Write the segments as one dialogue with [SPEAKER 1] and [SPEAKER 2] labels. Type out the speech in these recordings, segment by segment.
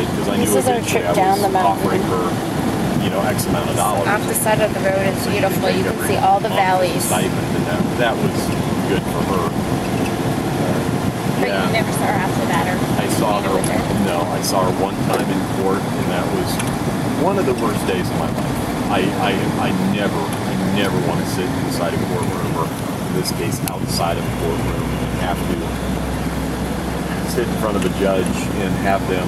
[SPEAKER 1] it because I knew
[SPEAKER 2] This is our
[SPEAKER 1] eventually
[SPEAKER 2] trip
[SPEAKER 1] I
[SPEAKER 2] down
[SPEAKER 1] was
[SPEAKER 2] the mountain.
[SPEAKER 1] offering her, you know, X amount of dollars.
[SPEAKER 2] Off the side of the road, it's
[SPEAKER 1] So
[SPEAKER 2] beautiful. You can
[SPEAKER 1] every
[SPEAKER 2] see all the
[SPEAKER 1] month as a
[SPEAKER 2] valleys.
[SPEAKER 1] stipend, and that was good for her.
[SPEAKER 2] But
[SPEAKER 1] Yeah.
[SPEAKER 2] you never saw her after that, or
[SPEAKER 1] I saw her.
[SPEAKER 2] with her?
[SPEAKER 1] No, I saw her one time in court, and that was one of the worst days of my life. I never want to sit inside a courtroom, or in this case, outside of a courtroom, and have to sit in front of a judge and have them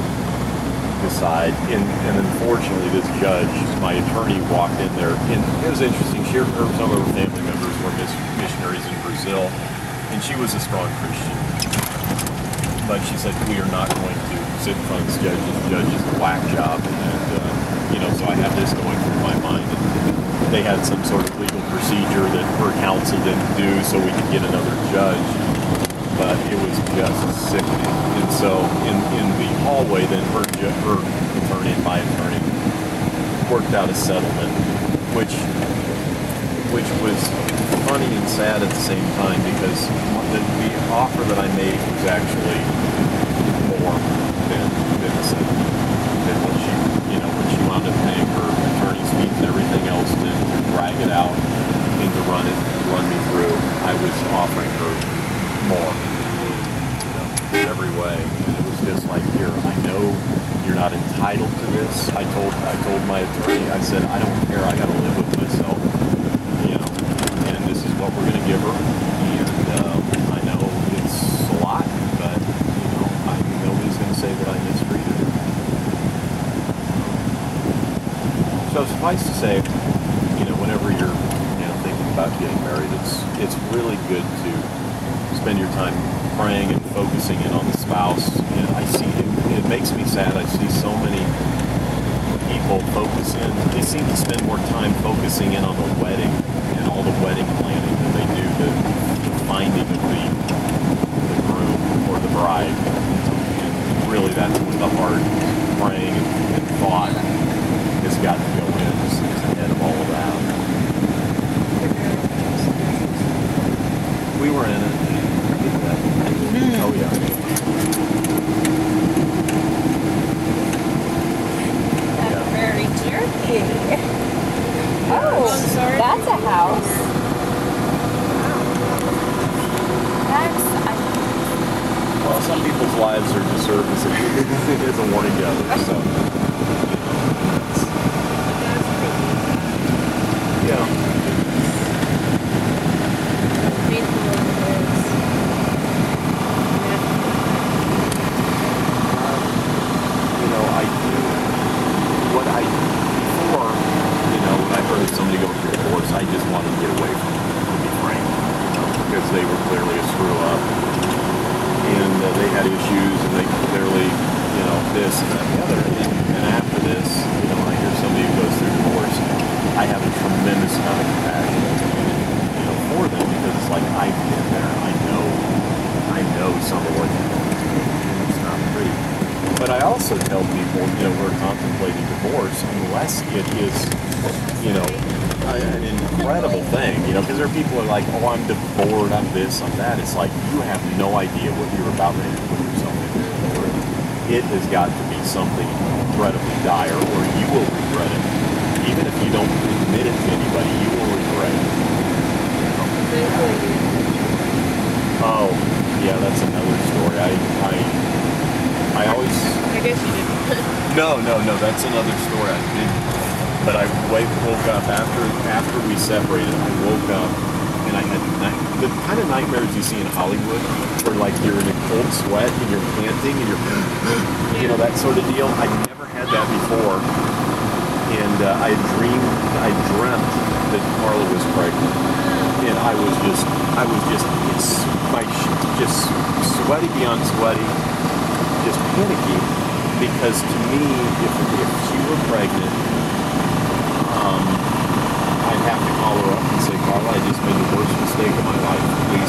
[SPEAKER 1] decide. And unfortunately, this judge, my attorney, walked in there, and it was interesting. Some of her family members were missionaries in Brazil, and she was a strong Christian. But she said, we are not going to sit in front of this judge. This judge is a whack job. And, you know, so I had this going through my mind. And they had some sort of legal procedure that her counsel didn't do so we could get another judge. But it was just sickening. And so in the hallway, then her attorney and my attorney worked out a settlement, which was funny and sad at the same time, because the offer that I made was actually more than the settlement, than what she wound up paying her attorney's fees and everything else to drag it out and to run me through. I was offering her more, in every way. And it was just like, here, I know you're not entitled to this. I told my attorney, I said, I don't care, I gotta live with myself, you know, and this is what we're gonna give her. And I know it's a lot, but you know, nobody's gonna say that I mistreated her. So suffice to say, you know, whenever you're thinking about getting married, it's really good to spend your time praying and focusing in on the spouse. And it makes me sad. I see so many people they seem to spend more time focusing in on the wedding and all the wedding planning than they do the finding of the groom or the bride. And really, that's what the heart praying and thought has got to go in is ahead of all of that. We were in it. Oh yeah.
[SPEAKER 2] That's very jerky. Oh, that's a house.
[SPEAKER 1] Well, some people's lives are just served as a warning to others. So, yeah. Somebody go through a divorce, I just wanted to get away from it, to be frank, because they were clearly a screw up, and they had issues, and they clearly, this and that and the other, and after this, when I hear somebody who goes through divorce, I have a tremendous amount of compassion, for them, because it's like, I've been there, I know some of what it's not pretty. But I also tell people, who are contemplating divorce, unless it is, an incredible thing, because there are people who are like, oh, I'm bored, I'm this, I'm that. It's like, you have no idea what you're about ready to put yourself into. It has got to be something incredibly dire, or you will regret it. Even if you don't admit it to anybody, you will regret it. Oh, yeah, that's another story. I always...
[SPEAKER 2] I guess you didn't.
[SPEAKER 1] No, that's another story. I didn't. But I woke up after we separated. I woke up and I had the kind of nightmares you see in Hollywood, where like you're in a cold sweat and you're panting and you're, that sort of deal. I never had that before, and I dreamt that Carla was pregnant, and I was just sweaty beyond sweaty, just panicky, because to me, if she were pregnant, I'd have to call her up and say, Carla, I just made the worst mistake of my life. Please